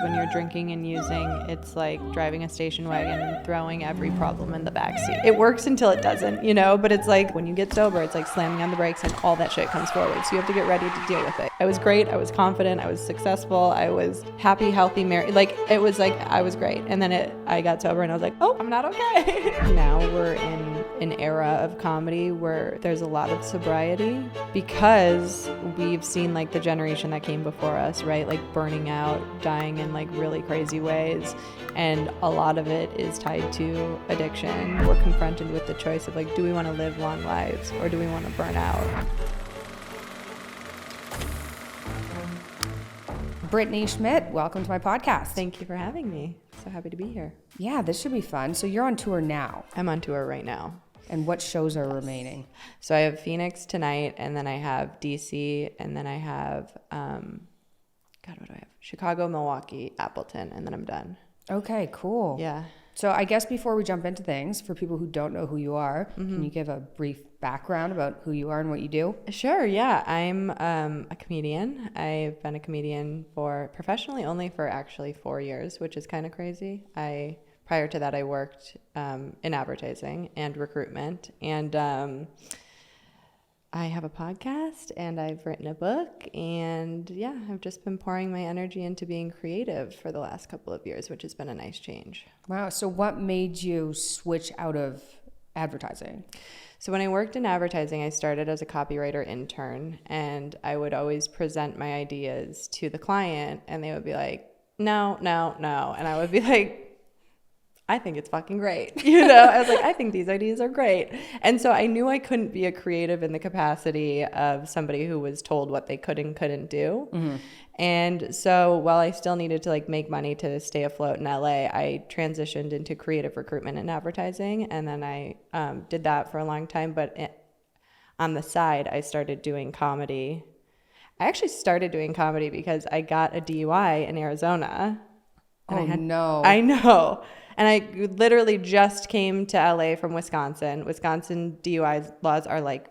when you're drinking and using, it's like driving a station wagon and throwing every problem in the backseat. It works until it doesn't, you know, but it's like when you get sober, it's like slamming on the brakes and all that shit comes forward. So you have to get ready to deal with it. I was great. I was confident. I was successful. I was happy, healthy, married. Like, it was like, I was great. And then I got sober and I was like, oh, I'm not okay. Now we're in an era of comedy where there's a lot of sobriety because we've seen like the generation that came before us, right? Like burning out, dying in like really crazy ways. And a lot of it is tied to addiction. We're confronted with the choice of like, do we want to live long lives or do we want to burn out? Brittany Schmitt, welcome to my podcast. Thank you for having me. So happy to be here. Yeah, this should be fun. So you're on tour now. I'm on tour right now. And what shows are remaining? So I have Phoenix tonight, and then I have DC, and then I have, what do I have? Chicago, Milwaukee, Appleton, and then I'm done. Okay, cool. Yeah. So I guess before we jump into things, for people who don't know who you are, can you give a brief background about who you are and what you do? Sure, yeah. I'm a comedian. I've been a comedian professionally only for actually 4 years, which is kind of crazy. Prior to that, I worked in advertising and recruitment, and I have a podcast, and I've written a book, and yeah, I've just been pouring my energy into being creative for the last couple of years, which has been a nice change. Wow. So what made you switch out of advertising? So when I worked in advertising, I started as a copywriter intern, and I would always present my ideas to the client, and they would be like, no, no, no. And I would be like, I think it's fucking great. You know, I was like, I think these ideas are great. And so I knew I couldn't be a creative in the capacity of somebody who was told what they could and couldn't do. Mm-hmm. And so while I still needed to like make money to stay afloat in LA, I transitioned into creative recruitment and advertising. And then I did that for a long time. But on the side, I started doing comedy. I actually started doing comedy because I got a DUI in Arizona. And no. I know. And I literally just came to LA from Wisconsin. Wisconsin DUI laws are like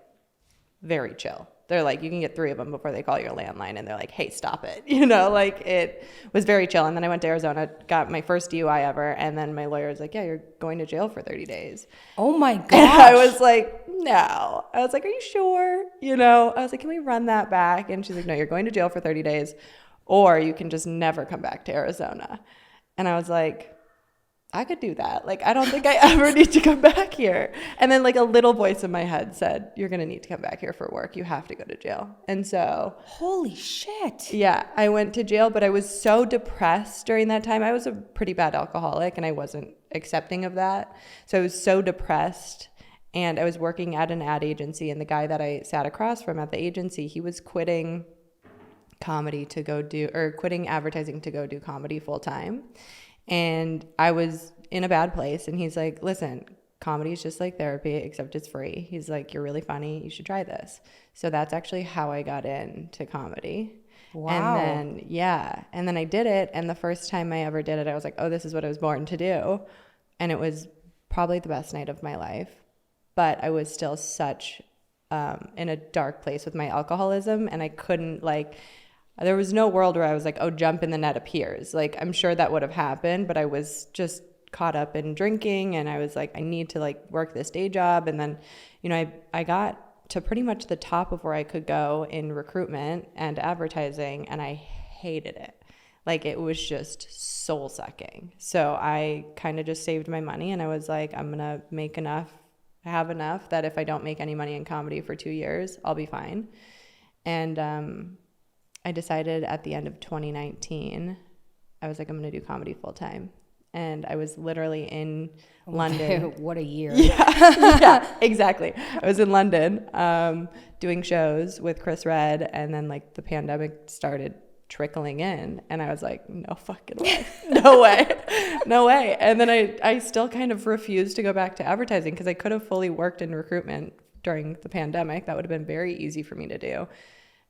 very chill. They're like, you can get 3 of them before they call your landline, and they're like, hey, stop it. You know, like it was very chill. And then I went to Arizona, got my first DUI ever. And then my lawyer was like, yeah, you're going to jail for 30 days. Oh my gosh. And I was like, no. I was like, are you sure? You know, I was like, can we run that back? And she's like, no, you're going to jail for 30 days, or you can just never come back to Arizona. And I was like, I could do that. Like, I don't think I ever need to come back here. And then like a little voice in my head said, you're going to need to come back here for work. You have to go to jail. And so. Holy shit. Yeah, I went to jail, but I was so depressed during that time. I was a pretty bad alcoholic, and I wasn't accepting of that. So I was so depressed, and I was working at an ad agency, and the guy that I sat across from at the agency, he was quitting quitting advertising to go do comedy full time. And I was in a bad place, and he's like, listen, comedy is just like therapy, except it's free. He's like, you're really funny. You should try this. So that's actually how I got into comedy. Wow. And then I did it. And the first time I ever did it, I was like, oh, this is what I was born to do. And it was probably the best night of my life. But I was still such in a dark place with my alcoholism, and I couldn't there was no world where I was like, oh, jump in the net appears. Like, I'm sure that would have happened, but I was just caught up in drinking, and I was like, I need to like work this day job. And then, you know, I got to pretty much the top of where I could go in recruitment and advertising, and I hated it. Like, it was just soul sucking. So I kind of just saved my money, and I was like, I'm going to have enough that if I don't make any money in comedy for 2 years, I'll be fine. And, I decided at the end of 2019, I was like, I'm going to do comedy full time. And I was literally in London. What a year. Yeah, exactly. I was in London doing shows with Chris Red, and then like the pandemic started trickling in, and I was like, no fucking way. No way. And then I still kind of refused to go back to advertising because I could have fully worked in recruitment during the pandemic. That would have been very easy for me to do.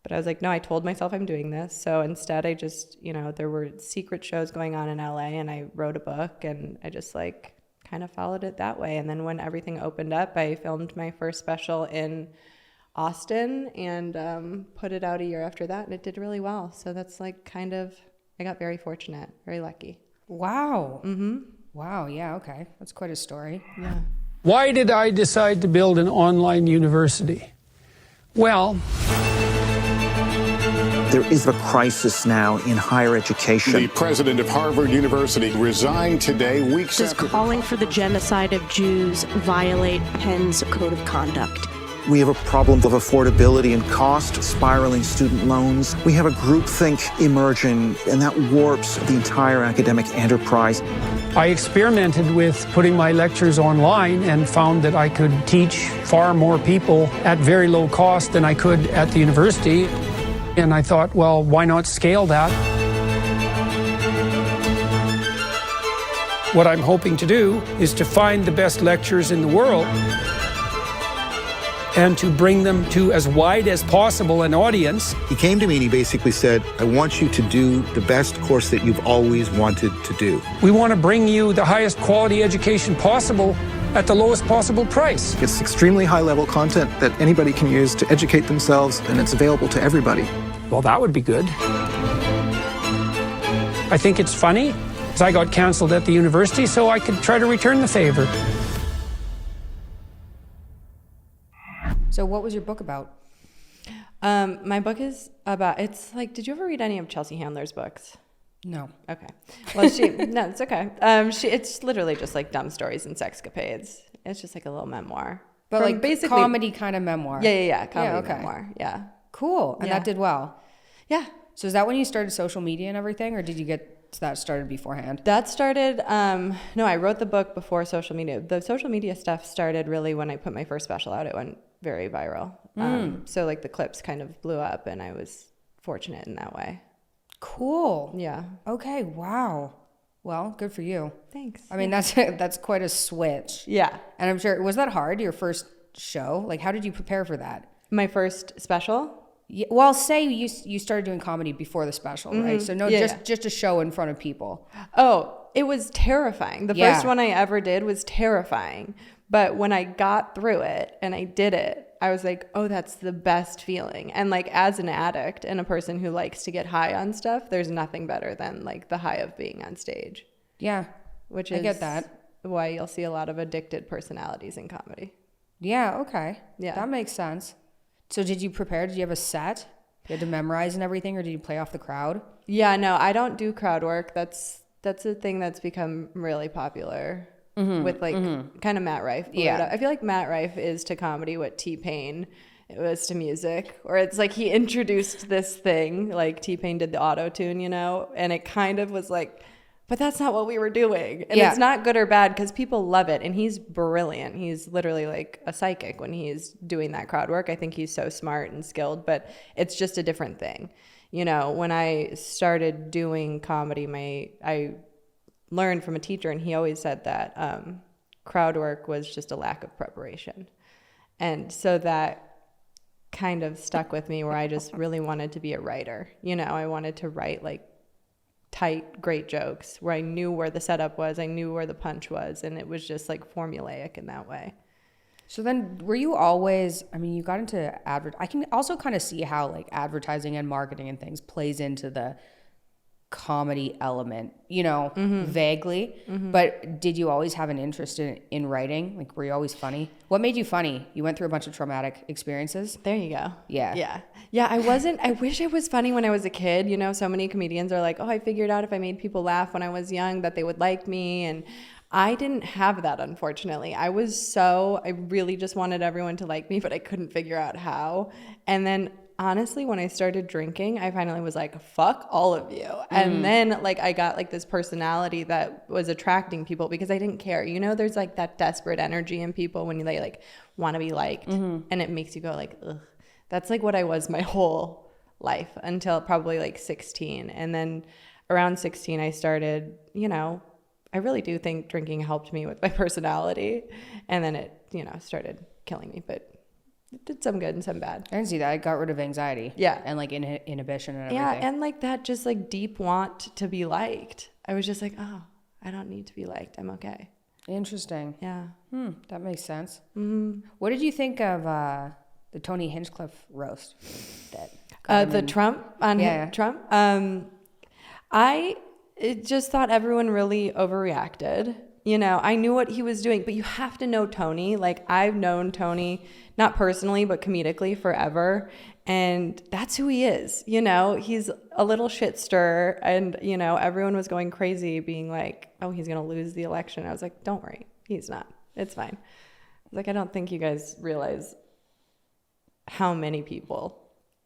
But I was like, no, I told myself I'm doing this. So instead I just, you know, there were secret shows going on in LA, and I wrote a book, and I just like kind of followed it that way. And then when everything opened up, I filmed my first special in Austin and put it out a year after that, and it did really well. So that's like kind of I got very fortunate, very lucky. Wow. Mm-hmm. Wow. Yeah. Okay. That's quite a story. Yeah. Why did I decide to build an online university? Well, there is a crisis now in higher education. The president of Harvard University resigned today, weeks Does after calling for the genocide of Jews violate Penn's code of conduct? We have a problem of affordability and cost, spiraling student loans. We have a groupthink emerging, and that warps the entire academic enterprise. I experimented with putting my lectures online and found that I could teach far more people at very low cost than I could at the university. And I thought, well, why not scale that? What I'm hoping to do is to find the best lecturers in the world and to bring them to as wide as possible an audience. He came to me and he basically said, I want you to do the best course that you've always wanted to do. We want to bring you the highest quality education possible at the lowest possible price. It's extremely high-level content that anybody can use to educate themselves, and it's available to everybody. Well, that would be good. I think it's funny, because I got canceled at the university, so I could try to return the favor. So what was your book about? My book is about, it's like, did you ever read any of Chelsea Handler's books? No. Okay. Well, no, it's okay. It's literally just like dumb stories and sexcapades. It's just like a little memoir. But From like basically comedy kind of memoir. Yeah. Comedy Yeah, okay. memoir. Yeah. Cool. And Yeah. that did well. Yeah. So is that when you started social media and everything, or did you get that started beforehand? That started, no, I wrote the book before social media. The social media stuff started really when I put my first special out. It went very viral. So like the clips kind of blew up, and I was fortunate in that way. Cool. Yeah. Okay. Wow. Well, good for you. Thanks. I mean, that's quite a switch. Yeah. And I'm sure, was that hard, your first show? Like, how did you prepare for that? My first special? Yeah, well, say you started doing comedy before the special, right? So no, Yeah, just a show in front of people. Oh, it was terrifying. The Yeah. first one I ever did was terrifying. But when I got through it and I did it, I was like, oh, that's the best feeling. And like as an addict and a person who likes to get high on stuff, there's nothing better than like the high of being on stage. Yeah. Which I is get that. why you'll see a lot of addicted personalities in comedy. Yeah, okay. Yeah. That makes sense. So did you prepare? Did you have a set? You had to memorize and everything, or did you play off the crowd? Yeah, no, I don't do crowd work. That's a thing that's become really popular with like kind of Matt Rife. Yeah. I feel like Matt Rife is to comedy what T-Pain was to music, or it's like he introduced this thing, like T-Pain did the auto-tune, you know, and it kind of was like, but that's not what we were doing. And Yeah. it's not good or bad because people love it. And he's brilliant. He's literally like a psychic when he's doing that crowd work. I think he's so smart and skilled, but it's just a different thing. You know, when I started doing comedy, I learned from a teacher, and he always said that crowd work was just a lack of preparation. And so that kind of stuck with me, where I just really wanted to be a writer. You know, I wanted to write like tight, great jokes where I knew where the setup was, I knew where the punch was, and it was just like formulaic in that way. So then were you always, I mean, you got into I can also kind of see how like advertising and marketing and things plays into the comedy element, you know, vaguely. But did you always have an interest in writing? Like, were you always funny? What made you funny? You went through a bunch of traumatic experiences. There you go. Yeah. Yeah, I wish I was funny when I was a kid. You know, so many comedians are like, oh, I figured out if I made people laugh when I was young that they would like me. And I didn't have that, unfortunately. I really just wanted everyone to like me, but I couldn't figure out how. And then honestly, when I started drinking, I finally was like, fuck all of you. And then like I got like this personality that was attracting people because I didn't care. You know, there's like that desperate energy in people when they like want to be liked, and it makes you go like, ugh. That's like what I was my whole life until probably like 16. And then around 16, I started, you know, I really do think drinking helped me with my personality. And then it, you know, started killing me, but it did some good and some bad. I can see that. I got rid of anxiety. Yeah. And like inhibition and everything. Yeah, and like that just like deep want to be liked. I was just like, oh, I don't need to be liked. I'm okay. Interesting. Yeah. That makes sense. What did you think of the Tony Hinchcliffe roast? That got him The in- Trump on Yeah. Trump. I just thought everyone really overreacted. You know, I knew what he was doing, but you have to know Tony. Like, I've known Tony, not personally, but comedically forever. And that's who he is. You know, he's a little shit stirrer. And, you know, everyone was going crazy being like, oh, he's going to lose the election. I was like, don't worry. He's not. It's fine. Like, I don't think you guys realize how many people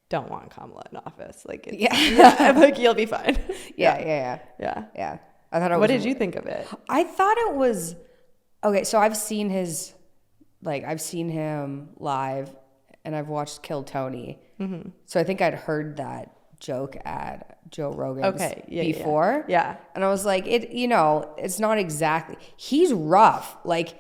don't want Kamala in office. Like, I'm like, you'll be fine. Yeah. I thought it was. What did you think of it? I thought it was okay. So I've seen him live, and I've watched Kill Tony. Mm-hmm. So I think I'd heard that joke at Joe Rogan's before. Yeah. And I was like, it's not exactly. He's rough. Like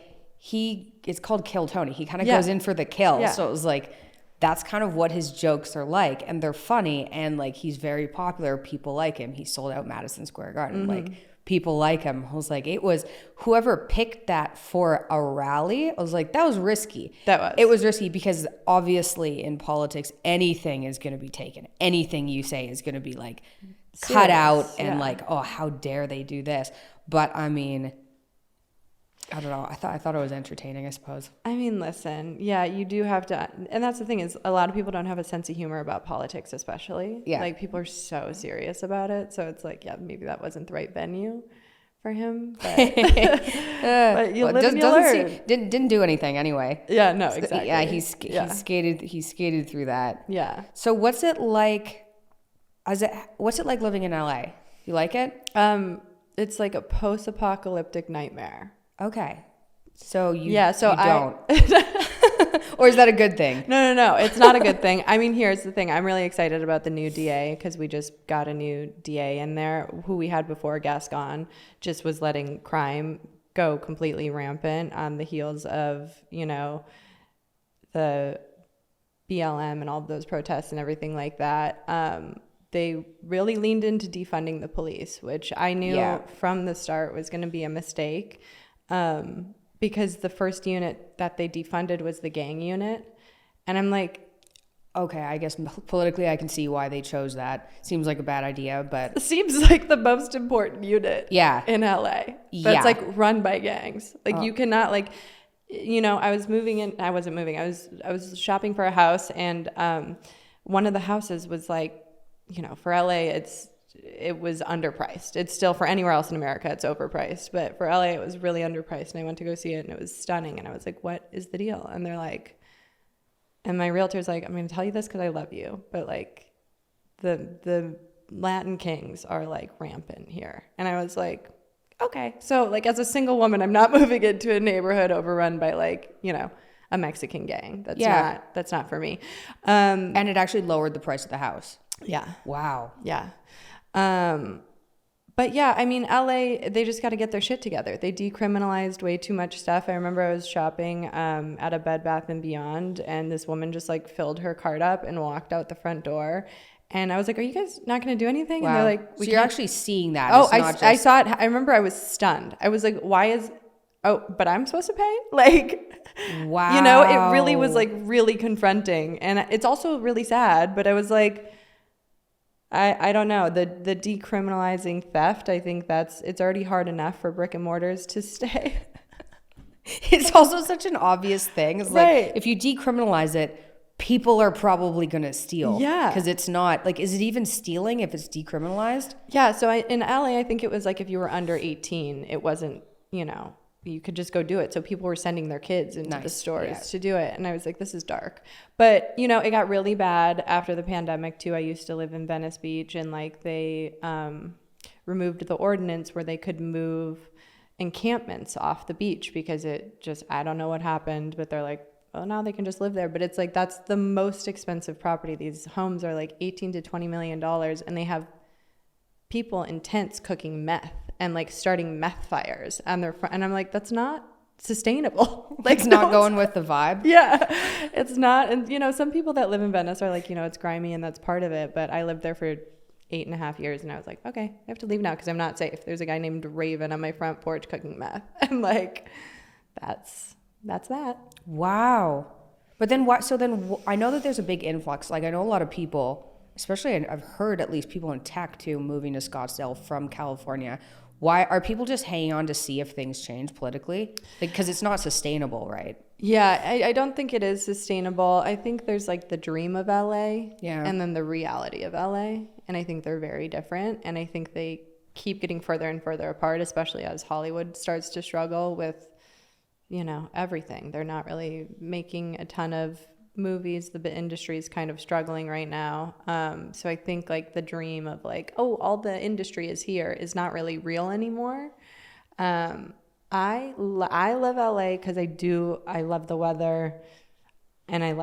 it's called Kill Tony. He kind of goes in for the kill. Yeah. So it was like, that's kind of what his jokes are like, and they're funny, and like he's very popular. People like him. He sold out Madison Square Garden. Mm-hmm. Like, people like him. I was like, it was whoever picked that for a rally. I was like, that was risky. It was risky because obviously in politics, anything is going to be taken. Anything you say is going to be like cut out and like, oh, how dare they do this? But I mean, I don't know. I thought it was entertaining, I suppose. I mean, listen, yeah, you do have to, and that's the thing is a lot of people don't have a sense of humor about politics, especially. Yeah. Like, people are so serious about it. So it's like, yeah, maybe that wasn't the right venue for him. But, but you live and you learn. Didn't do anything anyway. Yeah, no, exactly. Yeah, he skated through that. Yeah. So what's it like? What's it like living in LA? You like it? It's like a post-apocalyptic nightmare. Okay. So you don't. Or is that a good thing? No. It's not a good thing. I mean, here's the thing. I'm really excited about the new DA because we just got a new DA in there. Who we had before, Gascon, just was letting crime go completely rampant on the heels of, you know, the BLM and all of those protests and everything like that. They really leaned into defunding the police, which I knew from the start was going to be a mistake. Because the first unit that they defunded was the gang unit. And I'm like, okay, I guess politically I can see why they chose that. Seems like a bad idea, but it seems like the most important unit in LA. That's like run by gangs. Like you cannot like, you know, I wasn't moving. I was shopping for a house, and one of the houses was like, you know, for LA it was underpriced. It's still, for anywhere else in America, it's overpriced. But for LA, it was really underpriced. And I went to go see it, and it was stunning. And I was like, what is the deal? And they're like, and my realtor's like, I'm going to tell you this because I love you. But like, the Latin kings are like rampant here. And I was like, okay. So like, as a single woman, I'm not moving into a neighborhood overrun by like, you know, a Mexican gang. That's not for me. And it actually lowered the price of the house. Yeah. Wow. Yeah. But yeah, I mean, LA, they just got to get their shit together. They decriminalized way too much stuff. I remember I was shopping at a Bed Bath & Beyond, and this woman just like filled her cart up and walked out the front door. And I was like, are you guys not going to do anything? Wow. And they're like, so you're actually seeing that. Oh, I saw it. I remember I was stunned. I was like, but I'm supposed to pay? Like, wow. You know, it really was like really confronting. And it's also really sad, but I was like, I don't know, the decriminalizing theft, I think it's already hard enough for brick and mortars to stay. It's also such an obvious thing. It's right. Like, if you decriminalize it, people are probably going to steal. Yeah. Because it's not, like, is it even stealing if it's decriminalized? Yeah, so in LA, I think it was like if you were under 18, it wasn't, you know, you could just go do it. So people were sending their kids into the stores to do it. And I was like, this is dark. But, you know, it got really bad after the pandemic too. I used to live in Venice Beach, and like they removed the ordinance where they could move encampments off the beach because it just, I don't know what happened, but they're like, oh, now they can just live there. But it's like, that's the most expensive property. These homes are like $18 to $20 million, and they have people in tents cooking meth and like starting meth fires on their front. And I'm like, that's not sustainable. Like, it's not going with the vibe. Yeah, it's not. And, you know, some people that live in Venice are like, you know, it's grimy and that's part of it. But I lived there for 8.5 years, and I was like, okay, I have to leave now because I'm not safe. There's a guy named Raven on my front porch cooking meth. I'm like, that's that. Wow. But then what? So then I know that there's a big influx. Like, I know a lot of people, especially I've heard at least people in tech too moving to Scottsdale from California. Why are people just hanging on to see if things change politically? Like, because it's not sustainable, right? Yeah, I don't think it is sustainable. I think there's like the dream of LA and then the reality of LA. And I think they're very different. And I think they keep getting further and further apart, especially as Hollywood starts to struggle with, you know, everything. They're not really making a ton of movies. The industry is kind of struggling right now. So I think like the dream of like, oh, all the industry is here is not really real anymore. I love LA because I love the weather, and I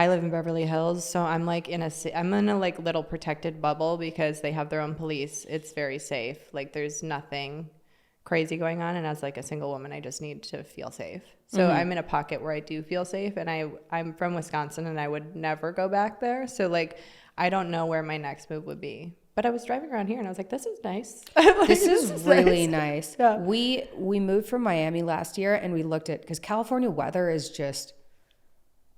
live in Beverly Hills, so I'm like I'm in a like little protected bubble because they have their own police. It's very safe. Like there's nothing crazy going on, and as like a single woman, I just need to feel safe. So I'm in a pocket where I do feel safe, and I'm from Wisconsin, and I would never go back there. So like I don't know where my next move would be. But I was driving around here and I was like, this is nice. Like, this is really nice. Yeah. We moved from Miami last year, and we looked at, because California weather is just,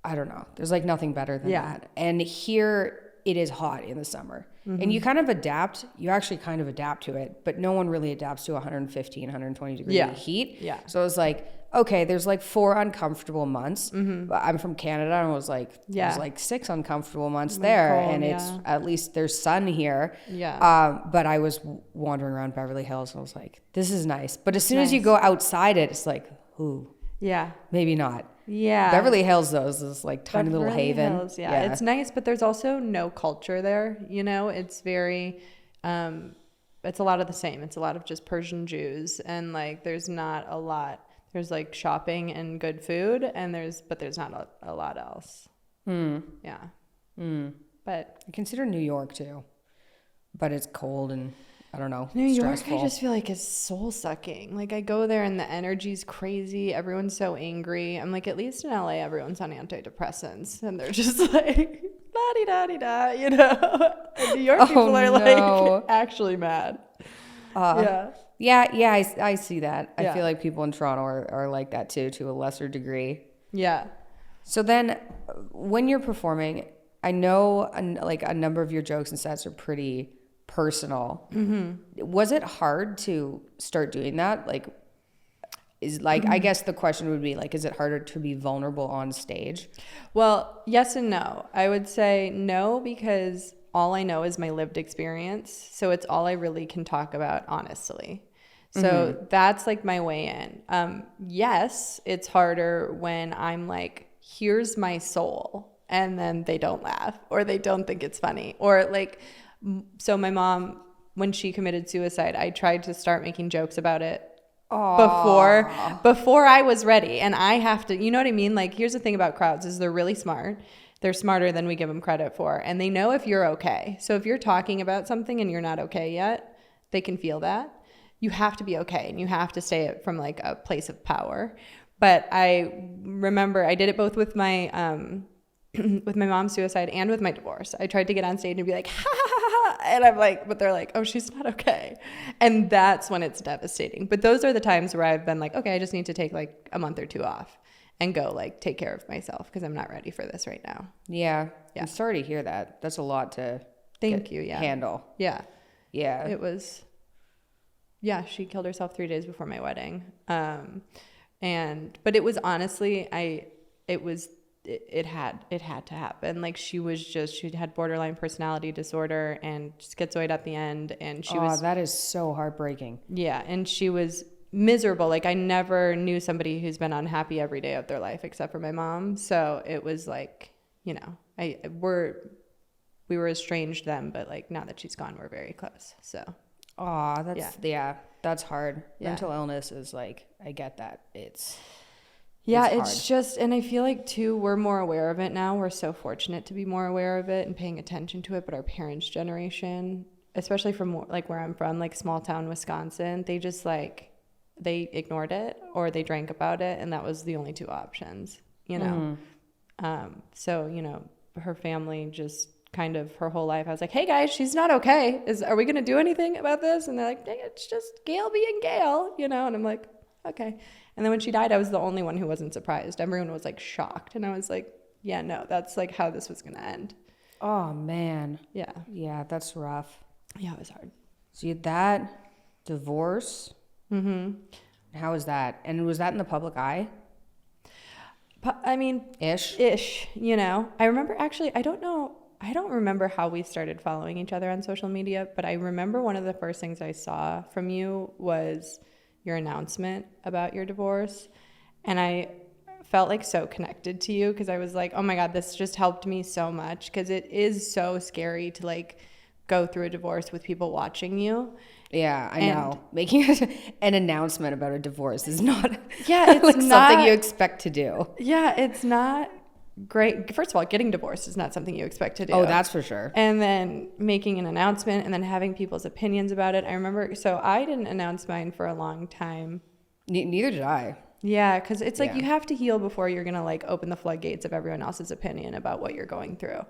I don't know. There's like nothing better than that. And here it is hot in the summer. And you kind of adapt. You actually kind of adapt to it, but no one really adapts to 115, 120 degree heat. Yeah. So it was like, okay, there's like 4 uncomfortable months. But I'm from Canada, and it was like, there's like 6 uncomfortable months there. Cold, and it's, at least there's sun here. Yeah. But I was wandering around Beverly Hills, and I was like, this is nice. But as soon as you go outside it, it's like, ooh. Yeah. Maybe not. Yeah. Beverly Hills, though, is this like tiny little haven. Hills, yeah. It's nice, but there's also no culture there. You know, it's very, it's a lot of the same. It's a lot of just Persian Jews, and like there's not a lot. There's like shopping and good food, and there's not a lot else. Yeah. But I consider New York too, but it's cold and I don't know. New York, stressful. I just feel like is soul sucking. Like I go there and the energy's crazy. Everyone's so angry. I'm like, at least in LA, everyone's on antidepressants, and they're just like la-di-da-di-da, you know. And New York people are like actually mad. Yeah, I see that. I feel like people in Toronto are like that too, to a lesser degree. Yeah. So then when you're performing, I know like a number of your jokes and sets are pretty personal. Was it hard to start doing that? Like, I guess the question would be like, is it harder to be vulnerable on stage? Well, yes and no. I would say no, because all I know is my lived experience. So it's all I really can talk about honestly. So that's like my way in. Yes, it's harder when I'm like, here's my soul, and then they don't laugh or they don't think it's funny. Or like, so my mom, when she committed suicide, I tried to start making jokes about it before I was ready. And I have to, you know what I mean? Like, here's the thing about crowds is they're really smart. They're smarter than we give them credit for. And they know if you're okay. So if you're talking about something and you're not okay yet, they can feel that. You have to be okay, and you have to say it from like a place of power. But I remember I did it both with my mom's suicide and with my divorce. I tried to get on stage and be like, ha ha ha ha, and I'm like, but they're like, oh, she's not okay. And that's when it's devastating. But those are the times where I've been like, okay, I just need to take like a month or 2 off and go like take care of myself, because I'm not ready for this right now. Yeah. I'm sorry to hear that. That's a lot to handle. Yeah. It was. Yeah, she killed herself 3 days before my wedding. But it was honestly, it had to happen. Like she had borderline personality disorder and schizoid at the end. And she was, that is so heartbreaking. Yeah. And she was miserable. Like I never knew somebody who's been unhappy every day of their life except for my mom. So it was like, you know, we were estranged then, but like now that she's gone, we're very close. So. That's hard. Mental illness is like, I get that. It's just, and I feel like too, we're more aware of it now. We're so fortunate to be more aware of it and paying attention to it. But our parents' generation, especially from like where I'm from, like small town Wisconsin, they just like, they ignored it or they drank about it. And that was the only 2 options, you know? So, you know, her family just kind of her whole life I was like, hey guys, she's not okay, are we gonna do anything about this? And they're like, dang, it's just Gail being Gail, you know. And I'm like, okay. And then when she died, I was the only one who wasn't surprised. Everyone was like shocked, and I was like, yeah, no, that's like how this was gonna end. Oh, man. Yeah. Yeah, that's rough. Yeah, it was hard. So you had that, divorce. Mm-hmm. How was that? And was that in the public eye? I mean, ish, you know. I remember actually, I don't remember how we started following each other on social media, but I remember one of the first things I saw from you was your announcement about your divorce. And I felt like so connected to you because I was like, oh my God, this just helped me so much, because it is so scary to like go through a divorce with people watching you. Yeah, I know. Making an announcement about a divorce is not it's like not something you expect to do. Yeah, it's not great. First of all, getting divorced is not something you expect to do. Oh, that's for sure. And then making an announcement and then having people's opinions about it. I remember, so I didn't announce mine for a long time. Neither did I. Yeah, because it's like you have to heal before you're going to like open the floodgates of everyone else's opinion about what you're going through.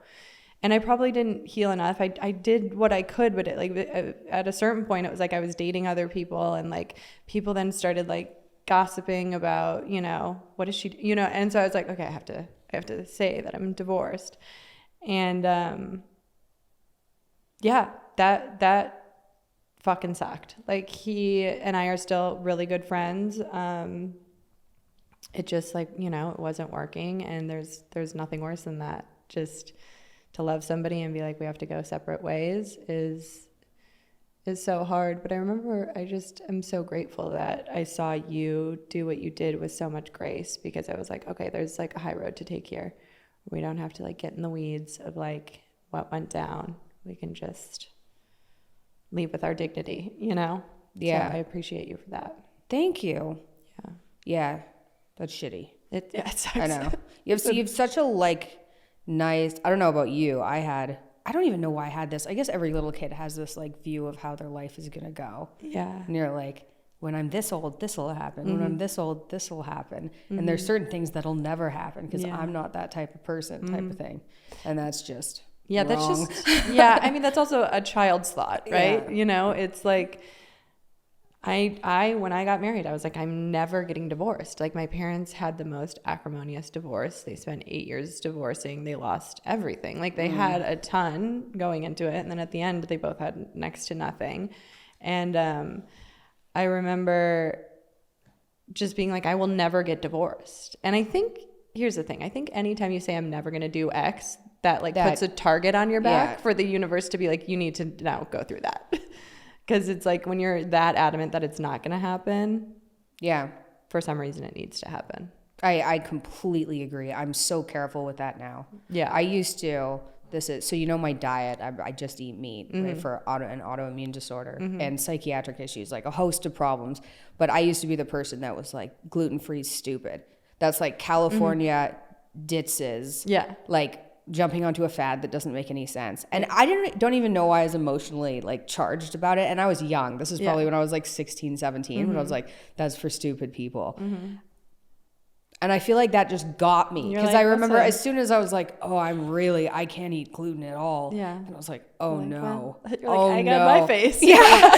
And I probably didn't heal enough. I did what I could, but at a certain point, it was like I was dating other people, and like people then started like gossiping about, you know, what is she, you know, and so I was like, okay, I have to say that I'm divorced. And yeah, that fucking sucked. Like, he and I are still really good friends. It just, like, you know, it wasn't working, and there's nothing worse than that. Just to love somebody and be like, we have to go separate ways is so hard. But I remember I just am so grateful that I saw you do what you did with so much grace, because I was like, okay, there's like a high road to take here. We don't have to like get in the weeds of like what went down. We can just leave with our dignity, you know? Yeah. So I appreciate you for that. Thank you. Yeah. Yeah. That's shitty. It sucks. I know. You have such a like nice, I don't know about you. I don't even know why I had this. I guess every little kid has this like view of how their life is going to go. Yeah. And you're like, when I'm this old, this will happen. Mm-hmm. When I'm this old, this will happen. Mm-hmm. And there's certain things that'll never happen because I'm not that type of person, type of thing. And that's just wrong. That's just, yeah. I mean, that's also a child's thought, right? Yeah. You know, it's like, when I got married, I was like, I'm never getting divorced. Like, my parents had the most acrimonious divorce. They spent 8 years divorcing. They lost everything. Like, they had a ton going into it. And then at the end, they both had next to nothing. And I remember just being like, I will never get divorced. And I think, here's the thing. I think anytime you say I'm never going to do X, that puts a target on your back for the universe to be like, you need to now go through that. Because it's like, when you're that adamant that it's not going to happen, for some reason it needs to happen. I completely agree. I'm so careful with that now. Yeah. I used to, so you know my diet, I just eat meat, right, for an autoimmune disorder and psychiatric issues, like a host of problems. But I used to be the person that was like, gluten-free stupid. That's like California ditzes. Yeah. Like, jumping onto a fad that doesn't make any sense. And I don't even know why I was emotionally like charged about it. And I was young. This is probably when I was like 16, 17, when I was like, that's for stupid people. And I feel like that just got me. Because I remember as soon as I was like, oh, I can't eat gluten at all. Yeah. And I was like, oh no. Well, you're like, I got my face. Yeah.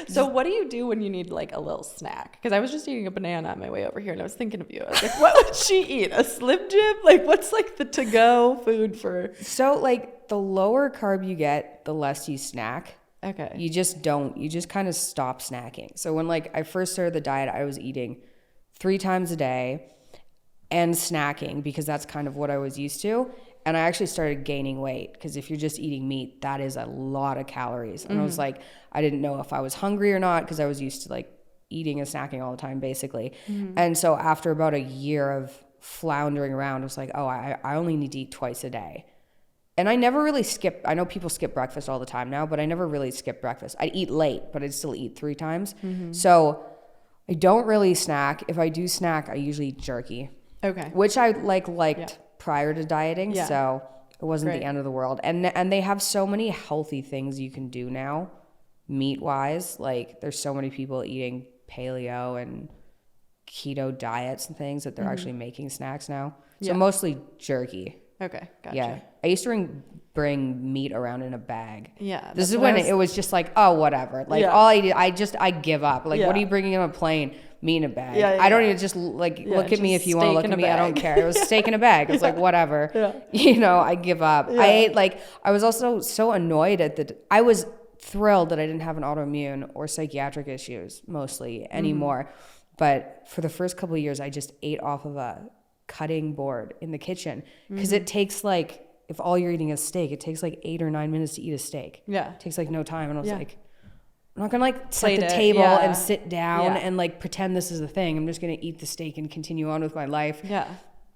So what do you do when you need like a little snack? Because I was just eating a banana on my way over here, and I was thinking of you. I was like, what would she eat? A Slim Jim? Like, what's like the to-go food for? So like, the lower carb you get, the less you snack. Okay. You just kind of stop snacking. So when like I first started the diet, I was eating 3 times a day and snacking, because that's kind of what I was used to. And I actually started gaining weight, because if you're just eating meat, that is a lot of calories. And I was like, I didn't know if I was hungry or not, because I was used to like eating and snacking all the time, basically. And so after about a year of floundering around, I was like, oh, I only need to eat twice a day. And I never really I know people skip breakfast all the time now, but I never really skipped breakfast. I'd eat late, but I'd still eat 3 times. So I don't really snack. If I do snack, I usually eat jerky. Okay. Which I liked prior to dieting, so it wasn't the end of the world. And they have so many healthy things you can do now, meat-wise. Like, there's so many people eating paleo and keto diets and things that they're actually making snacks now. So mostly jerky. Okay, gotcha. Yeah. I used to bring meat around in a bag. Yeah. This is when it was just like, oh, whatever. Like, all I did, I give up. Like, what are you bringing on a plane? meat in a bag. Yeah, I don't even just look at me if you want to look at me. I don't care. It was steak in a bag. It was like, whatever. I give up. I ate I was also so annoyed I was thrilled that I didn't have an autoimmune or psychiatric issues mostly anymore. But for the first couple of years, I just ate off of a cutting board in the kitchen because it takes if all you're eating is steak, it takes 8 or 9 minutes to eat a steak. Yeah. It takes no time. And I was like, I'm not going to set the table and sit down and pretend this is a thing. I'm just going to eat the steak and continue on with my life. Yeah.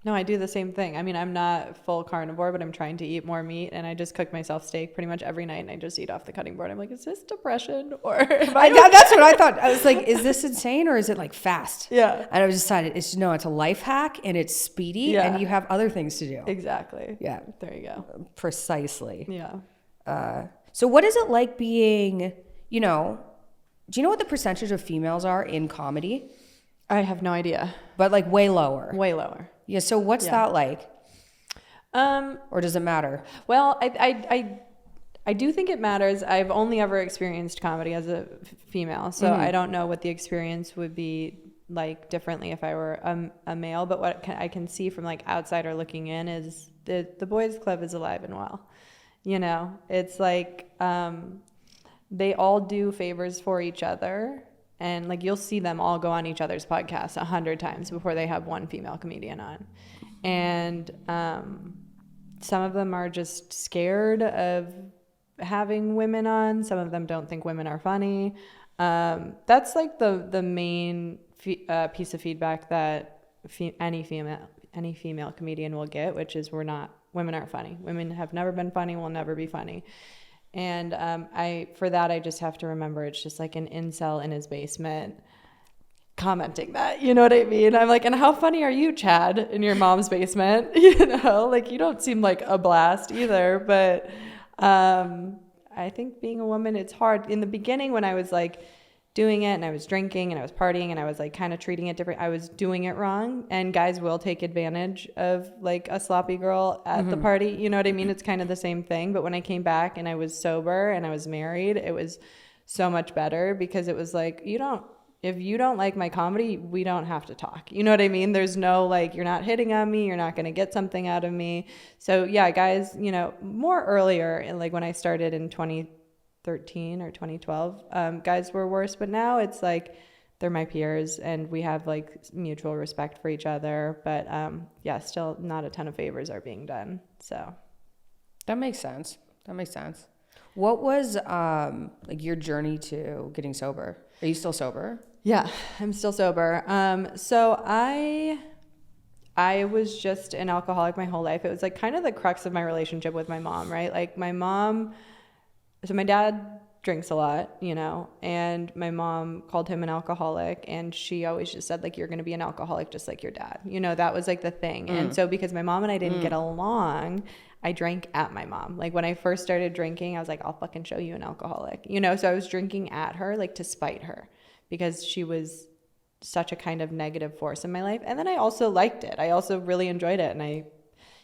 No, I do the same thing. I mean, I'm not full carnivore, but I'm trying to eat more meat, and I just cook myself steak pretty much every night, and I just eat off the cutting board. I'm like, is this depression or? That's what I thought. I was like, is this insane or is it fast? Yeah. And I decided it's a life hack and it's speedy and you have other things to do. Exactly. Yeah. There you go. Precisely. Yeah. So what is it like being, do you know what the percentage of females are in comedy? I have no idea. But way lower. Way lower. Yeah. So what's that like? Or does it matter? Well, I do think it matters. I've only ever experienced comedy as a female, so I don't know what the experience would be like differently if I were a male. But what I can see from outsider looking in is the boys club is alive and well. It's they all do favors for each other. And you'll see them all go on each other's podcasts 100 times before they have one female comedian on. And some of them are just scared of having women on. Some of them don't think women are funny. That's the main piece of feedback that any female comedian will get, which is women aren't funny. Women have never been funny, will never be funny. And I just have to remember it's just an incel in his basement commenting that, you know what I mean? I'm like, and how funny are you, Chad, in your mom's basement? You don't seem like a blast either. But I think being a woman, it's hard. In the beginning when I was doing it and I was drinking and I was partying and I was kind of treating it different, I was doing it wrong, and guys will take advantage of a sloppy girl at the party, you know what I mean? It's kind of the same thing. But when I came back and I was sober and I was married, it was so much better because it was if you don't like my comedy, we don't have to talk, you know what I mean? There's no you're not hitting on me, you're not going to get something out of me. So yeah, guys, more earlier, when I started in 2013 or 2012, guys were worse, but now it's they're my peers and we have mutual respect for each other. But still not a ton of favors are being done. So that makes sense. What was your journey to getting sober? Are you still sober? Yeah, I'm still sober. So I was just an alcoholic my whole life. It was kind of the crux of my relationship with my mom, right? So my dad drinks a lot, and my mom called him an alcoholic, and she always just said you're going to be an alcoholic just like your dad. That was the thing. And so because my mom and I didn't get along, I drank at my mom. When I first started drinking, I was like, I'll fucking show you an alcoholic, so I was drinking at her, to spite her, because she was such a kind of negative force in my life. And then I also liked it. I also really enjoyed it. And I,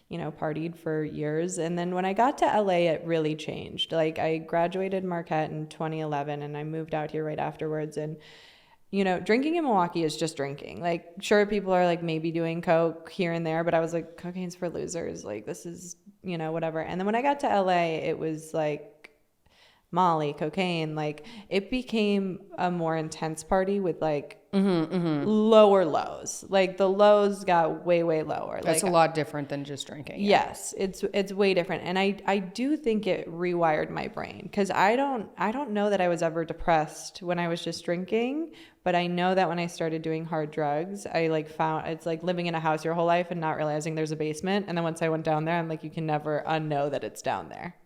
partied for years. And then when I got to LA, it really changed. I graduated Marquette in 2011 and I moved out here right afterwards. And, drinking in Milwaukee is just drinking. Sure, people are maybe doing coke here and there, but I was cocaine's for losers. This is, whatever. And then when I got to LA, it was Molly, cocaine, it became a more intense party with lower lows. The lows got way lower. That's a lot different than just drinking. Yes, it's way different. And I do think it rewired my brain, because I don't know that I was ever depressed when I was just drinking, but I know that when I started doing hard drugs, I found it's living in a house your whole life and not realizing there's a basement. And then once I went down there, I'm you can never unknow that it's down there,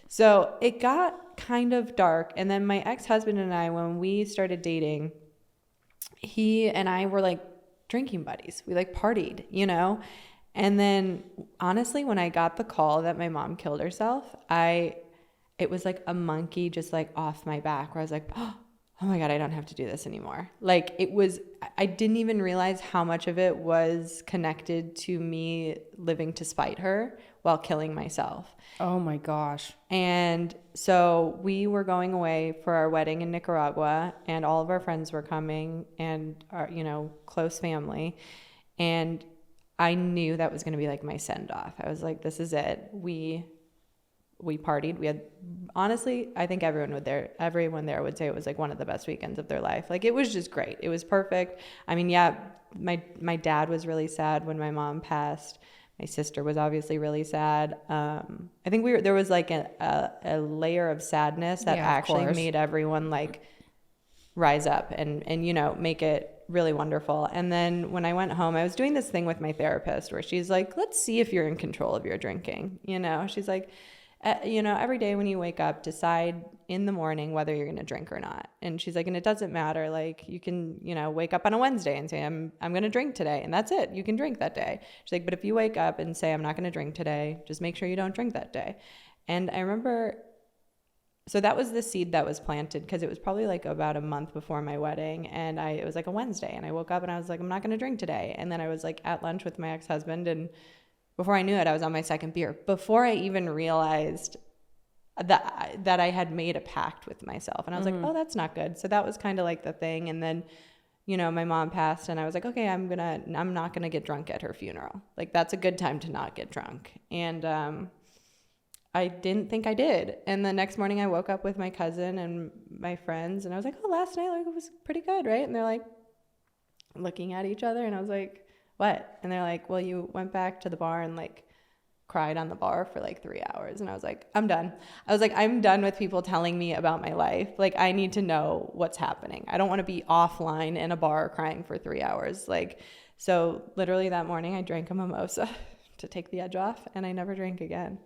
So it got kind of dark. And then my ex-husband and I, when we started dating, he and I were drinking buddies. We partied, And then honestly, when I got the call that my mom killed herself, it was a monkey just off my back, where I was oh my God, I don't have to do this anymore. I didn't even realize how much of it was connected to me living to spite her, while killing myself. Oh my gosh. And so we were going away for our wedding in Nicaragua, and all of our friends were coming, and our, you know, close family. And I knew that was going to be like my send off. I was like, this is it. We partied. We had, honestly, I think everyone there would say it was like one of the best weekends of their life. Like, it was just great. It was perfect. I mean, yeah, my dad was really sad when my mom passed. My sister was obviously really sad. I think there was like a layer of sadness that actually made everyone like rise up and, you know, make it really wonderful. And then when I went home, I was doing this thing with my therapist where she's like, let's see if you're in control of your drinking. You know, she's like, you know, every day when you wake up, decide in the morning whether you're going to drink or not. And she's like, and it doesn't matter. Like, you can, you know, wake up on a Wednesday and say, I'm going to drink today. And that's it. You can drink that day. She's like, but if you wake up and say, I'm not going to drink today, just make sure you don't drink that day. And I remember, so that was the seed that was planted, because it was probably like about a month before my wedding. And it was like a Wednesday, and I woke up and I was like, I'm not going to drink today. And then I was like at lunch with my ex-husband, and before I knew it, I was on my second beer, before I even realized that I had made a pact with myself. And I was like, oh, that's not good. So that was kind of like the thing. And then, you know, my mom passed, and I was like, okay, I'm not going to get drunk at her funeral. Like, that's a good time to not get drunk. And I didn't think I did. And the next morning I woke up with my cousin and my friends, and I was like, oh, last night, like, it was pretty good, right? And they're like looking at each other, and I was like, what? And they're like, well, you went back to the bar and like cried on the bar for like 3 hours. And I was like, I'm done. I was like, I'm done with people telling me about my life. Like, I need to know what's happening. I don't want to be offline in a bar crying for 3 hours. Like, so literally that morning I drank a mimosa to take the edge off, and I never drank again.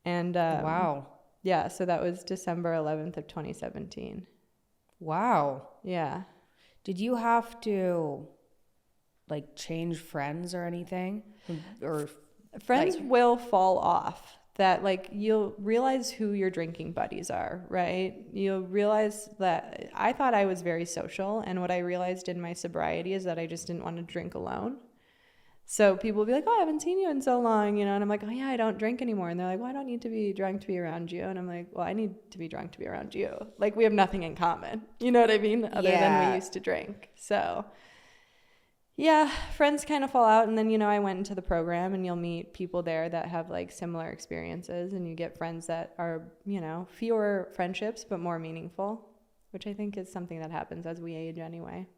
And wow. Yeah, so that was December 11th of 2017. Wow. Yeah. Did you have to like change friends or anything? Or friends like, will fall off. That like, you'll realize who your drinking buddies are, right? You'll realize that I thought I was very social, and what I realized in my sobriety is that I just didn't want to drink alone. So people will be like, oh, I haven't seen you in so long, you know? And I'm like, oh yeah, I don't drink anymore. And they're like, well, I don't need to be drunk to be around you. And I'm like, well, I need to be drunk to be around you. Like, we have nothing in common. You know what I mean? Other than we used to drink. So yeah, friends kind of fall out. And then, you know, I went into the program, and you'll meet people there that have like similar experiences, and you get friends that are, you know, fewer friendships, but more meaningful, which I think is something that happens as we age anyway.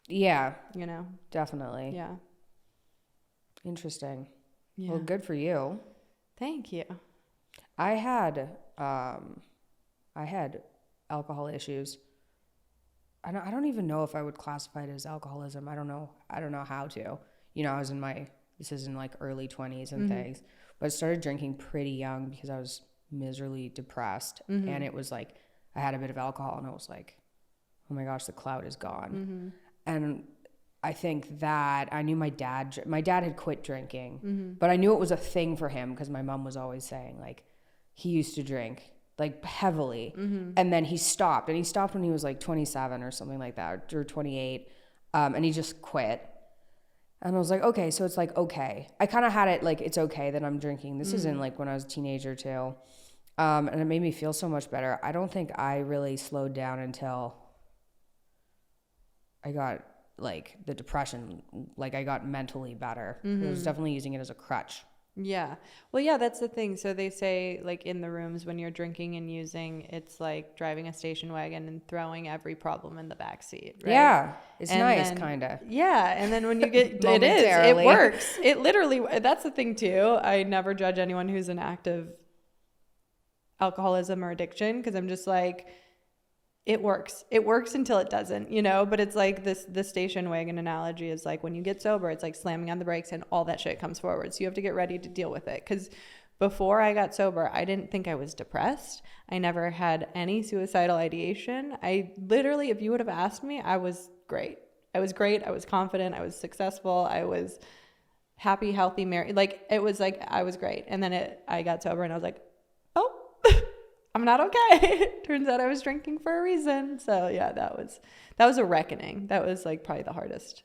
Yeah. You know? Definitely. Yeah. Interesting. Yeah. Well, good for you. Thank you. I had alcohol issues. I don't even know if I would classify it as alcoholism. I don't know how to. You know, this is in like early 20s and things. But I started drinking pretty young because I was miserably depressed. And it was like, I had a bit of alcohol, and I was like, oh my gosh, the cloud is gone. And I think that I knew my dad had quit drinking, but I knew it was a thing for him because my mom was always saying like he used to drink like heavily, and then he stopped when he was like 27 or something like that, or 28, and he just quit. And I was like, okay, so it's like, okay, I kind of had it like, it's okay that I'm drinking. This isn't like when I was a teenager too, and it made me feel so much better. I don't think I really slowed down until I got like the depression, like I got mentally better. I was definitely using it as a crutch. Yeah. Well, yeah, that's the thing. So they say like in the rooms when you're drinking and using, it's like driving a station wagon and throwing every problem in the back seat, right? Yeah. It's and nice, then, kind of. Yeah. And then when you get, it works. It literally, that's the thing too. I never judge anyone who's in active alcoholism or addiction, because I'm just like, it works. It works until it doesn't, you know? But it's like the station wagon analogy is like when you get sober, it's like slamming on the brakes and all that shit comes forward. So you have to get ready to deal with it. Because before I got sober, I didn't think I was depressed. I never had any suicidal ideation. I literally, if you would have asked me, I was great. I was great. I was confident. I was successful. I was happy, healthy, married. Like, it was like, I was great. And then I got sober and I was like, oh, I'm not okay. Turns out I was drinking for a reason. So yeah, that was a reckoning. That was like probably the hardest.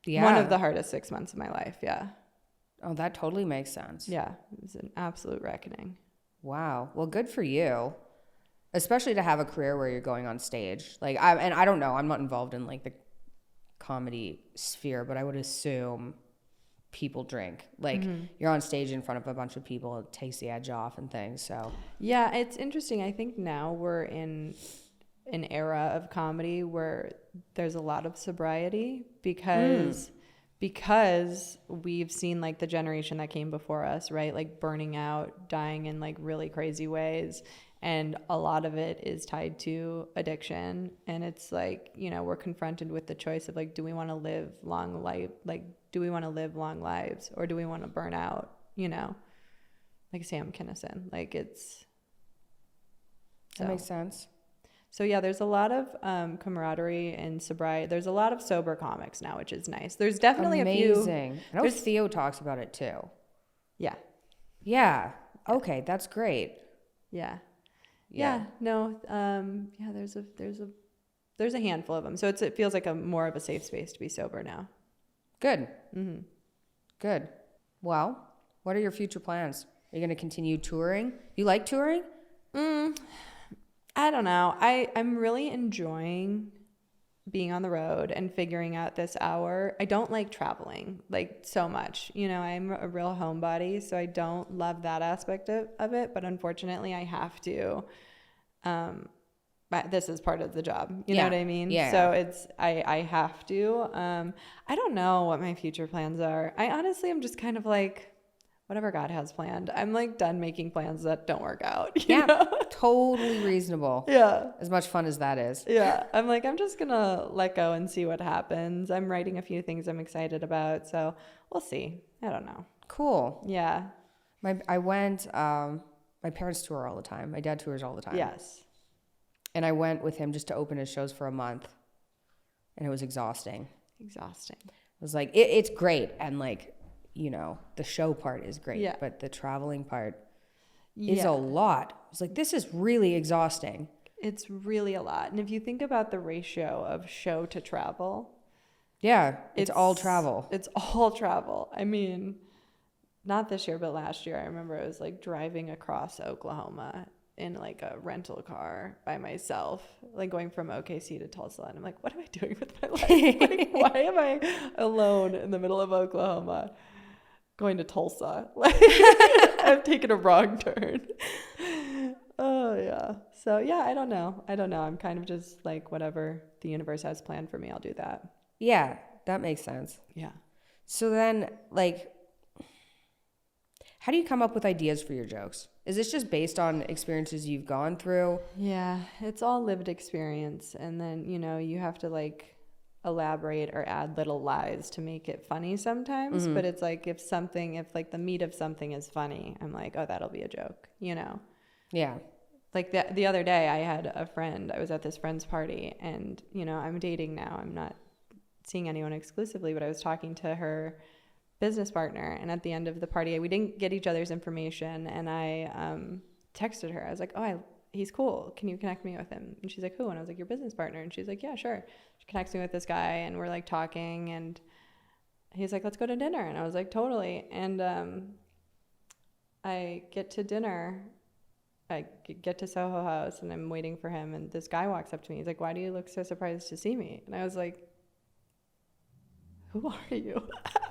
Yeah. One of the hardest 6 months of my life. Yeah. Oh, that totally makes sense. Yeah, it was an absolute reckoning. Wow. Well, good for you. Especially to have a career where you're going on stage. Like, I don't know, I'm not involved in like the comedy sphere, but I would assume people drink. Like, you're on stage in front of a bunch of people, it takes the edge off and things. So yeah, it's interesting. I think now we're in an era of comedy where there's a lot of sobriety because we've seen like the generation that came before us, right? Like burning out, dying in like really crazy ways. And a lot of it is tied to addiction. And it's like, you know, we're confronted with the choice of like, do we want to live long life? Like, do we want to live long lives or do we want to burn out? You know, like Sam Kinison, like it's. that makes sense. So yeah, there's a lot of camaraderie and sobriety. There's a lot of sober comics now, which is nice. There's definitely amazing. I know Theo talks about it too. Yeah. Yeah. Okay, that's great. Yeah. Yeah. No. Yeah. There's a handful of them. So it feels like more of a safe space to be sober now. Good. Mm-hmm. Good. Well, what are your future plans? Are you going to continue touring? You like touring? I don't know. I'm really enjoying being on the road and figuring out this hour. I don't like traveling like so much. You know, I'm a real homebody, so I don't love that aspect of it. But unfortunately, I have to. But this is part of the job. You know what I mean? Yeah. So it's I have to. I don't know what my future plans are. I honestly am just kind of like, whatever God has planned. I'm like done making plans that don't work out. You know? Totally reasonable. Yeah. As much fun as that is. Yeah. I'm like, I'm just going to let go and see what happens. I'm writing a few things I'm excited about. So we'll see. I don't know. Cool. Yeah. My parents tour all the time. My dad tours all the time. Yes. And I went with him just to open his shows for a month. And it was exhausting. It was like, it's great. And like, you know, the show part is great. Yeah. But the traveling part is a lot. I was like, this is really exhausting. It's really a lot. And if you think about the ratio of show to travel. Yeah, it's all travel. It's all travel. I mean, not this year, but last year, I remember I was like driving across Oklahoma in like a rental car by myself, like going from OKC to Tulsa. And I'm like, what am I doing with my life? Like, why am I alone in the middle of Oklahoma going to Tulsa? Like, I've taken a wrong turn. Oh, yeah. So, yeah, I don't know. I'm kind of just like, whatever the universe has planned for me, I'll do that. Yeah, that makes sense. Yeah. So then, like, how do you come up with ideas for your jokes? Is this just based on experiences you've gone through? Yeah, it's all lived experience. And then, you know, you have to like elaborate or add little lies to make it funny sometimes. Mm-hmm. But it's like if like the meat of something is funny, I'm like, oh, that'll be a joke, you know? Yeah. Like the other day I had a friend, I was at this friend's party and, you know, I'm dating now. I'm not seeing anyone exclusively, but I was talking to her business partner, and at the end of the party we didn't get each other's information, and I texted her. I was like, oh, he's cool, can you connect me with him? And she's like, who? And I was like, your business partner. And she's like, yeah, sure. She connects me with this guy, and we're like talking, and he's like, let's go to dinner. And I was like, totally. And I get to dinner, I get to Soho House, and I'm waiting for him, and this guy walks up to me. He's like, why do you look so surprised to see me? And I was like, who are you?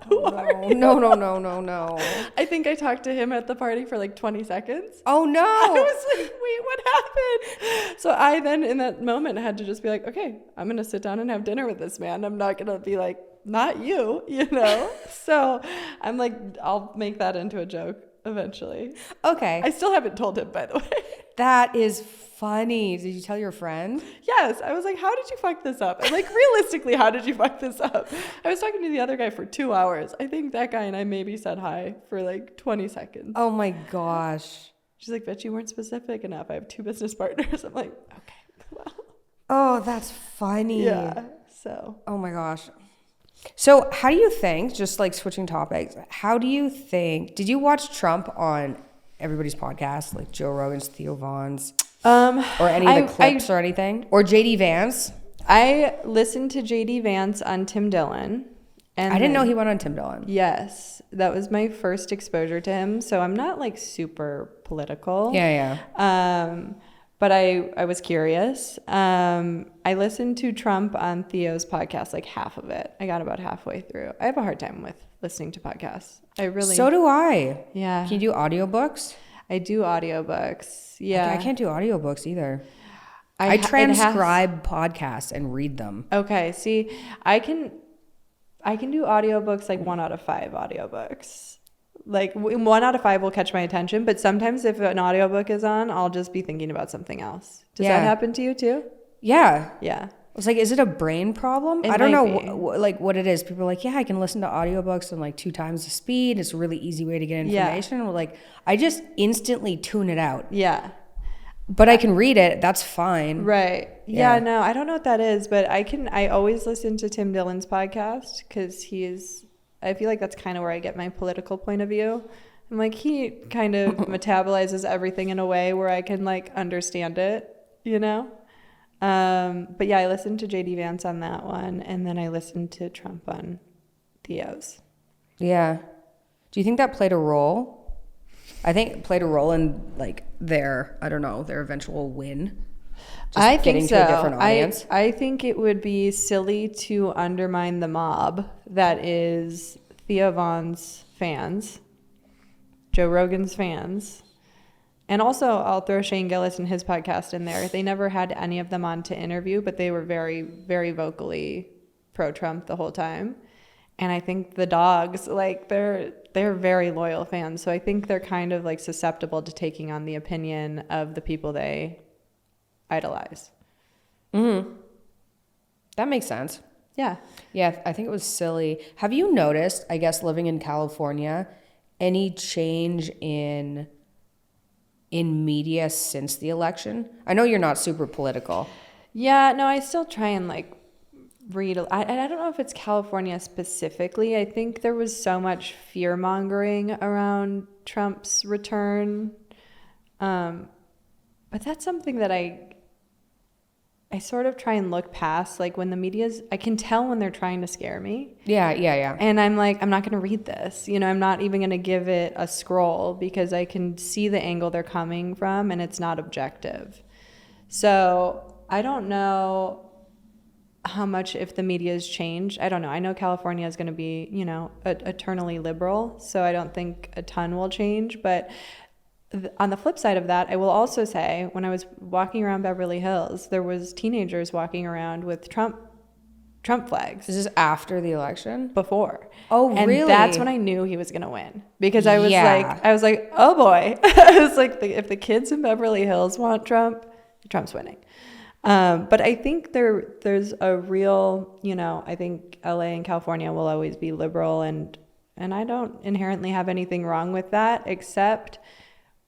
No. I think I talked to him at the party for like 20 seconds. Oh, no. I was like, wait, what happened? So I then in that moment had to just be like, okay, I'm going to sit down and have dinner with this man. I'm not going to be like, not you, you know? So I'm like, I'll make that into a joke eventually. Okay. I still haven't told him, by the way. That is funny. Did you tell your friend? Yes. I was like, how did you fuck this up? And like, realistically, how did you fuck this up? I was talking to the other guy for 2 hours. I think that guy and I maybe said hi for like 20 seconds. Oh my gosh. She's like, bet you weren't specific enough. I have 2 business partners. I'm like, okay, well. Oh, that's funny. Yeah. So. Oh my gosh. So how do you think, just like switching topics, did you watch Trump on everybody's podcast, like Joe Rogan's, Theo Vaughn's, or any of the clips or anything? Or JD Vance? I listened to JD Vance on Tim Dillon, And I didn't know he went on Tim Dillon. Yes, that was my first exposure to him. So I'm not like super political. Yeah. But I was curious. I listened to Trump on Theo's podcast, like half of it. I got about halfway through. I have a hard time with listening to podcasts. So do I. Yeah. Can you do audiobooks? I do audiobooks. Yeah. I can't do audiobooks either. I transcribe podcasts and read them. Okay. See, I can do audiobooks, like 1 out of 5 audiobooks. Like 1 out of 5 will catch my attention, but sometimes if an audiobook is on, I'll just be thinking about something else. Does that happen to you too? Yeah. Yeah. I was like, is it a brain problem? I don't know what it is. People are like, yeah, I can listen to audiobooks in like 2 times the speed. It's a really easy way to get information. Yeah. Like, I just instantly tune it out. Yeah. But I can read it. That's fine. Right. Yeah, no, I don't know what that is, but I always listen to Tim Dillon's podcast because I feel like that's kind of where I get my political point of view. I'm like, he kind of metabolizes everything in a way where I can like understand it, you know? But yeah, I listened to JD Vance on that one, and then I listened to Trump on Theo's. Yeah. Do you think that played a role? I think it played a role in like their eventual win. I think so. To a different audience. I think it would be silly to undermine the mob that is Theo Von's fans, Joe Rogan's fans. And also, I'll throw Shane Gillis and his podcast in there. They never had any of them on to interview, but they were very, very vocally pro-Trump the whole time. And I think the dogs, like, they're very loyal fans. So I think they're kind of like susceptible to taking on the opinion of the people they idolize. Mm-hmm. That makes sense. Yeah. Yeah, I think it was silly. Have you noticed, I guess, living in California, any change in media since the election? I know you're not super political. Yeah, no, I still try and like read. I don't know if it's California specifically. I think there was so much fear mongering around Trump's return. But that's something that I sort of try and look past. Like when the media's, I can tell when they're trying to scare me. Yeah. And I'm like, I'm not going to read this. You know, I'm not even going to give it a scroll because I can see the angle they're coming from and it's not objective. So I don't know how much, if the media's changed. I don't know. I know California is going to be, you know, eternally liberal. So I don't think a ton will change. But on the flip side of that, I will also say when I was walking around Beverly Hills, there was teenagers walking around with Trump flags. Is this after the election? Before. Oh, and really? And that's when I knew he was going to win because I was like, oh boy. I was like, if the kids in Beverly Hills want Trump, Trump's winning. But I think there's a real, you know, I think LA and California will always be liberal and I don't inherently have anything wrong with that except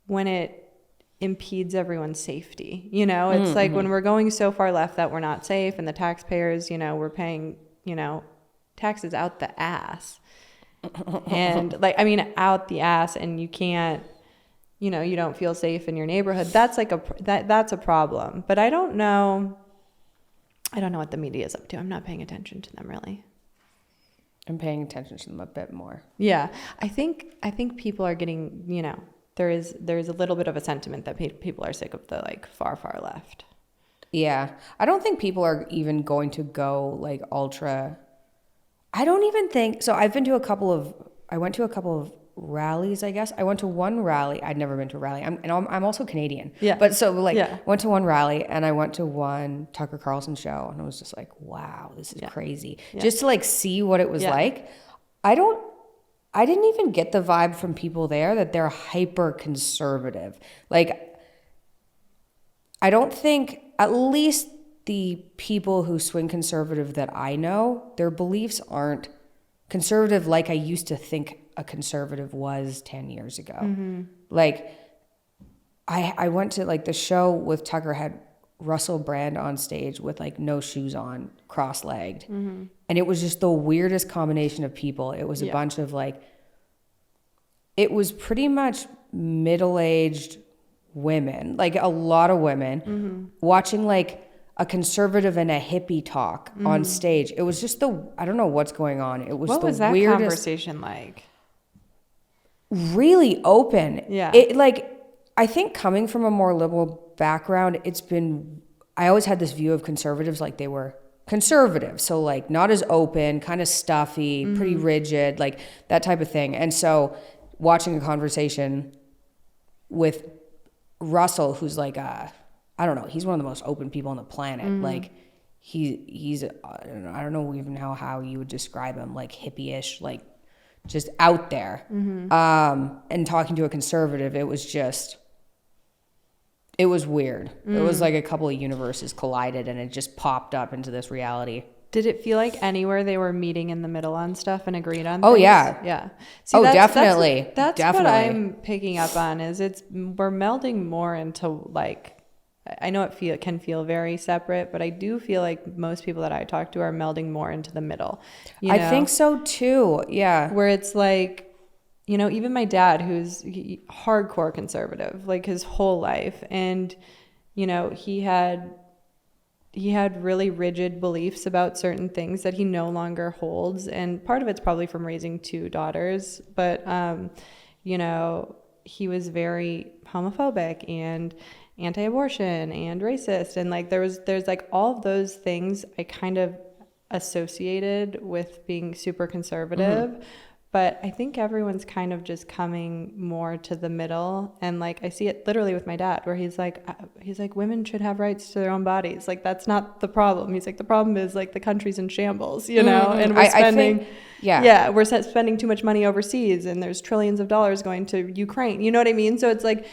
when it impedes everyone's safety. You know, it's like when we're going so far left that we're not safe and the taxpayers, you know, we're paying, you know, taxes out the ass. And like, I mean, out the ass, and you can't, you know, you don't feel safe in your neighborhood. That's like that's a problem. But I don't know what the media is up to. I'm not paying attention to them really. I'm paying attention to them a bit more. Yeah. I think people are getting, you know, there's a little bit of a sentiment that people are sick of the like far left. Yeah. I don't think people are even going to go like ultra. I don't even think so. I went to a couple of rallies, I guess. I went to one rally. I'd never been to a rally. I'm also Canadian. Yeah. But so like went to one rally and I went to one Tucker Carlson show and I was just like, wow, this is crazy. Yeah. Just to like see what it was like. I didn't even get the vibe from people there that they're hyper conservative. Like, I don't think, at least the people who swing conservative that I know, their beliefs aren't conservative like I used to think a conservative was 10 years ago. Mm-hmm. Like, I went to like the show with Tucker had Russell Brand on stage with like no shoes on, cross-legged. Mm-hmm. And it was just the weirdest combination of people. It was a bunch of like, it was pretty much middle-aged women, like a lot of women watching like a conservative and a hippie talk on stage. It was just I don't know what's going on. It was What the was that weirdest conversation like? Really open. Yeah. It I think coming from a more liberal background, I always had this view of conservatives like they were conservative. So like not as open, kind of stuffy, pretty rigid, like that type of thing. And so watching a conversation with Russell, who's like I don't know, he's one of the most open people on the planet. Like he's I don't know even how you would describe him, like hippie-ish, like just out there. And talking to a conservative, it was weird. It was like a couple of universes collided and it just popped up into this reality. Did it feel like anywhere they were meeting in the middle on stuff and agreed on Oh, things? yeah. Yeah. See, definitely. That's definitely. what I'm picking up on is we're melding more into like, I know it can feel very separate, but I do feel like most people that I talk to are melding more into the middle. You know? I think so too. Yeah. Where it's like, you know, even my dad, who's hardcore conservative, like his whole life. And, you know, he had really rigid beliefs about certain things that he no longer holds. And part of it's probably from raising 2 daughters. But, you know, he was very homophobic and anti-abortion and racist. And like there's like all of those things I kind of associated with being super conservative. But I think everyone's kind of just coming more to the middle. And like I see it literally with my dad where he's like women should have rights to their own bodies. Like that's not the problem. He's like the problem is like the country's in shambles, you know, and we're spending we're spending too much money overseas and there's trillions of dollars going to Ukraine. You know what I mean? So it's like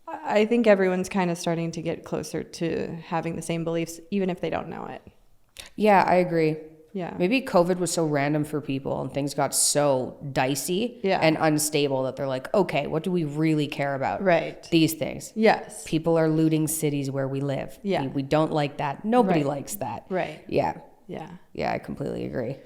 I think everyone's kind of starting to get closer to having the same beliefs even if they don't know it. Yeah, I agree. Yeah. Maybe COVID was so random for people and things got so dicey and unstable that they're like, okay, what do we really care about? Right. These things. Yes. People are looting cities where we live. Yeah. We don't like that. Nobody likes that. Right. Yeah. Yeah. Yeah, I completely agree.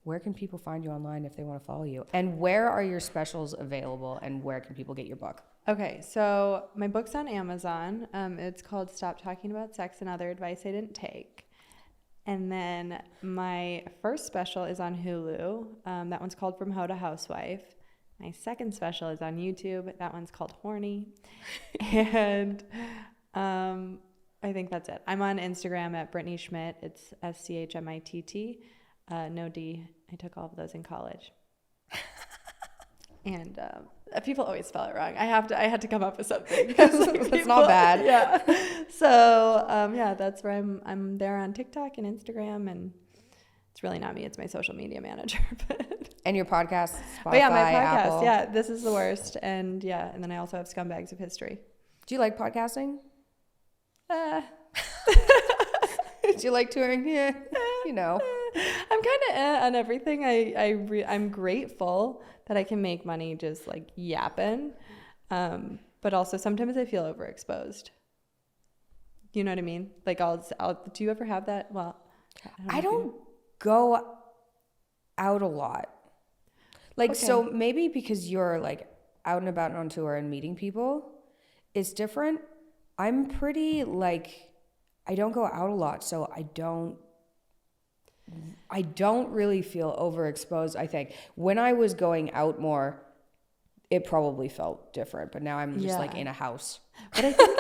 Where can people find you online if they want to follow you? And where are your specials available and where can people get your book? Okay, so my book's on Amazon. It's called Stop Talking About Sex and Other Advice I Didn't Take. And then my first special is on Hulu. That one's called From Hoe to Housewife. My second special is on YouTube. That one's called Horny. And I think that's it. I'm on Instagram at Brittany Schmitt. It's SCHMITT. No D. I took all of those in college. And people always spell it wrong. I had to come up with something. That's not bad. Yeah. So that's where I'm there on TikTok and Instagram, and it's really not me. It's my social media manager. And your podcast, Spotify, my podcast. Apple. Yeah, This Is the Worst, and and then I also have Scumbags of History. Do you like podcasting? Do you like touring? Yeah, you know. I'm kind of on everything. I'm grateful that I can make money just like yapping, but also sometimes I feel overexposed. You know what I mean? Like I'll do you ever have that? Well, I don't go out a lot. Like, so maybe because you're like out and about and on tour and meeting people, it's different. I'm pretty like, I don't go out a lot, so I don't really feel overexposed, I think. When I was going out more, it probably felt different, but now I'm just like in a house. But I think,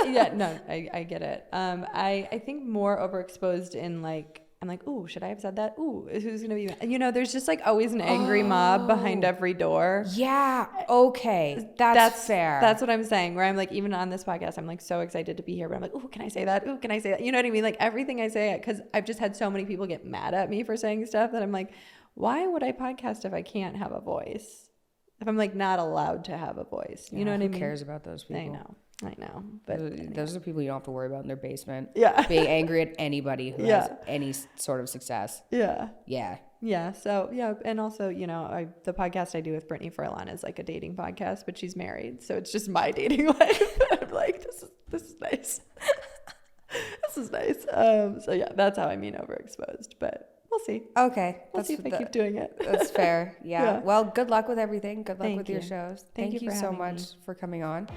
I get it. I think more overexposed in like, I'm like, ooh, should I have said that? Ooh, who's going to be, you know, there's just like always an angry mob behind every door. Yeah. Okay. That's fair. That's what I'm saying, where I'm like, even on this podcast, I'm like so excited to be here, but I'm like, ooh, can I say that? Ooh, can I say that? You know what I mean? Like everything I say, because I've just had so many people get mad at me for saying stuff that I'm like, why would I podcast if I can't have a voice? If I'm like not allowed to have a voice, you know what I mean? Who cares about those people? I know. But those are the people you don't have to worry about in their basement. Yeah. Being angry at anybody who has any sort of success. Yeah. Yeah. Yeah. So, yeah. And also, you know, the podcast I do with Brittany Furlan is like a dating podcast, but she's married. So it's just my dating life. I'm like, this is nice. This is nice. So yeah, that's how I mean overexposed, but we'll see. Okay. We'll see if I keep doing it. That's fair. Yeah. Well, good luck with everything. Good luck Thank with you. your shows. Thank you so much for coming on.